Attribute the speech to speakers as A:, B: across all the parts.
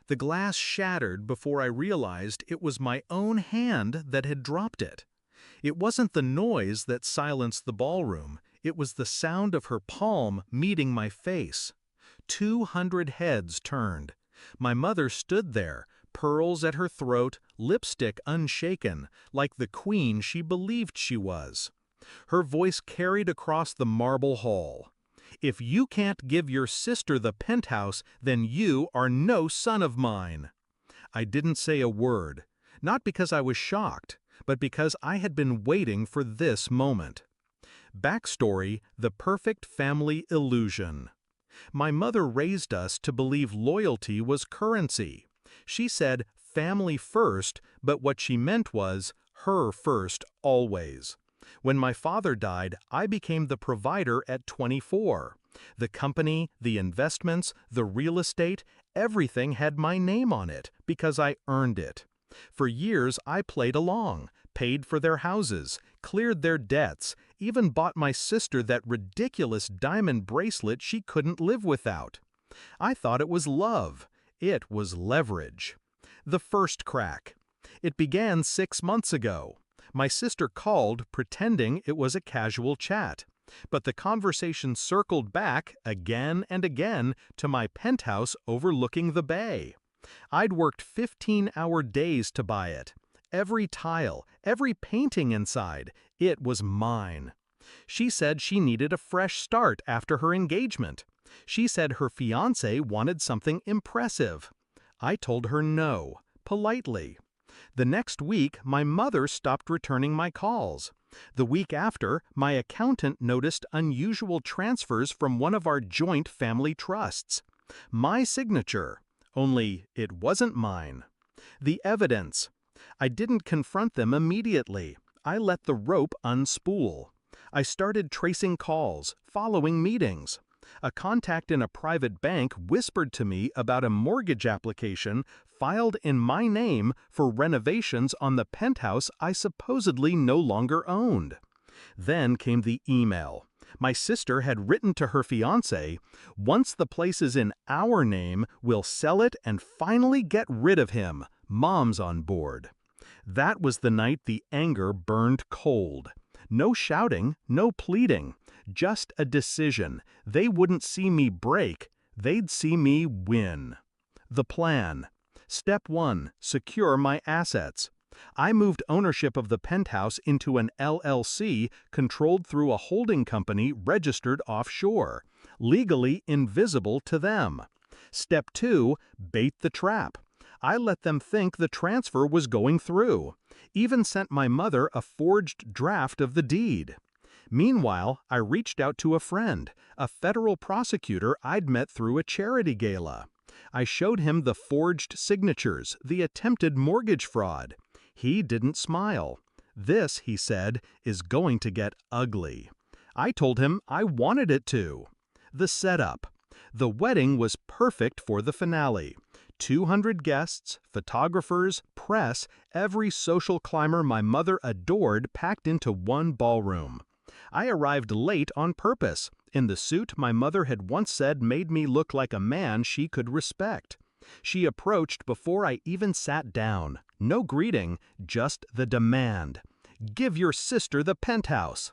A: The glass shattered before I realized it was my own hand that had dropped it. It wasn't the noise that silenced the ballroom, it was the sound of her palm meeting my face. 200 heads turned. My mother stood there, pearls at her throat, lipstick unshaken, like the queen she believed she was. Her voice carried across the marble hall. "If you can't give your sister the penthouse, then you are no son of mine." I didn't say a word, not because I was shocked, but because I had been waiting for this moment. Backstory: the perfect family illusion. My mother raised us to believe loyalty was currency. She said family first, but what she meant was her first always. When my father died, I became the provider at 24. The company, the investments, the real estate, everything had my name on it because I earned it. For years I played along, paid for their houses, cleared their debts, even bought my sister that ridiculous diamond bracelet she couldn't live without. I thought it was love. It was leverage. The first crack. It began 6 months ago. My sister called, pretending it was a casual chat. But the conversation circled back, again and again, to my penthouse overlooking the bay. I'd worked 15-hour days to buy it. Every tile, every painting inside, it was mine. She said she needed a fresh start after her engagement. She said her fiancé wanted something impressive. I told her no, politely. The next week, my mother stopped returning my calls. The week after, my accountant noticed unusual transfers from one of our joint family trusts. My signature, only it wasn't mine. The evidence. I didn't confront them immediately. I let the rope unspool. I started tracing calls, following meetings. A contact in a private bank whispered to me about a mortgage application filed in my name for renovations on the penthouse I supposedly no longer owned. Then came the email. My sister had written to her fiancé, "Once the place is in our name, we'll sell it and finally get rid of him. Mom's on board." That was the night the anger burned cold. No shouting, no pleading, just a decision. They wouldn't see me break, they'd see me win. The plan. Step 1. Secure my assets. I moved ownership of the penthouse into an LLC controlled through a holding company registered offshore, legally invisible to them. Step 2. Bait the trap. I let them think the transfer was going through. Even sent my mother a forged draft of the deed. Meanwhile, I reached out to a friend, a federal prosecutor I'd met through a charity gala. I showed him the forged signatures, the attempted mortgage fraud. He didn't smile. "This," he said, "is going to get ugly." I told him I wanted it to. The setup. The wedding was perfect for the finale. 200 guests, photographers, press, every social climber my mother adored packed into one ballroom. I arrived late on purpose, in the suit my mother had once said made me look like a man she could respect. She approached before I even sat down. No greeting, just the demand. "Give your sister the penthouse."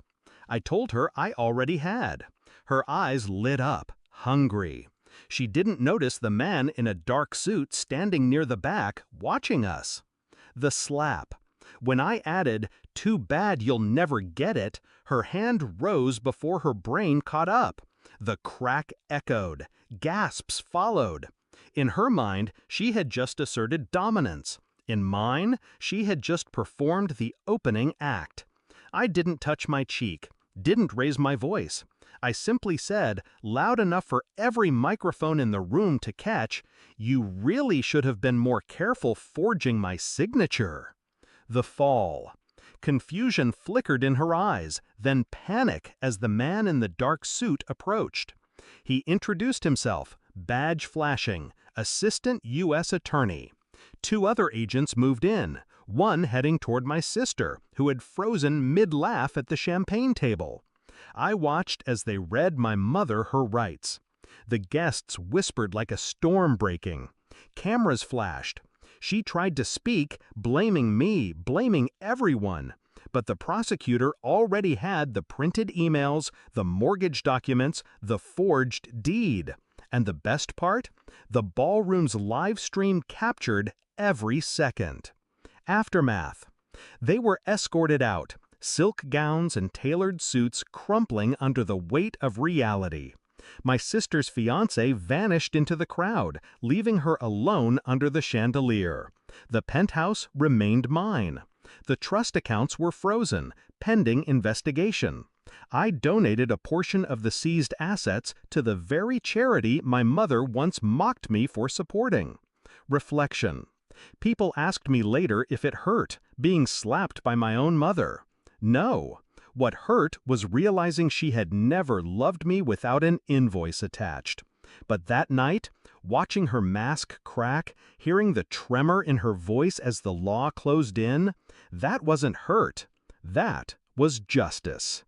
A: I told her I already had. Her eyes lit up, hungry. She didn't notice the man in a dark suit standing near the back, watching us. The slap. When I added, "Too bad you'll never get it," her hand rose before her brain caught up. The crack echoed. Gasps followed. In her mind, she had just asserted dominance. In mine, she had just performed the opening act. I didn't touch my cheek, didn't raise my voice. I simply said, loud enough for every microphone in the room to catch, "You really should have been more careful forging my signature." The fall. Confusion flickered in her eyes, then panic as the man in the dark suit approached. He introduced himself, badge flashing, Assistant U.S. Attorney. 2 other agents moved in, one heading toward my sister, who had frozen mid-laugh at the champagne table. I watched as they read my mother her rights. The guests whispered like a storm breaking. Cameras flashed. She tried to speak, blaming me, blaming everyone. But the prosecutor already had the printed emails, the mortgage documents, the forged deed. And the best part? The ballroom's live stream captured every second. Aftermath. They were escorted out, silk gowns and tailored suits crumpling under the weight of reality. My sister's fiancé vanished into the crowd, leaving her alone under the chandelier. The penthouse remained mine. The trust accounts were frozen, pending investigation. I donated a portion of the seized assets to the very charity my mother once mocked me for supporting. Reflection. People asked me later if it hurt, being slapped by my own mother. No. What hurt was realizing she had never loved me without an invoice attached. But that night, watching her mask crack, hearing the tremor in her voice as the law closed in, that wasn't hurt. That was justice.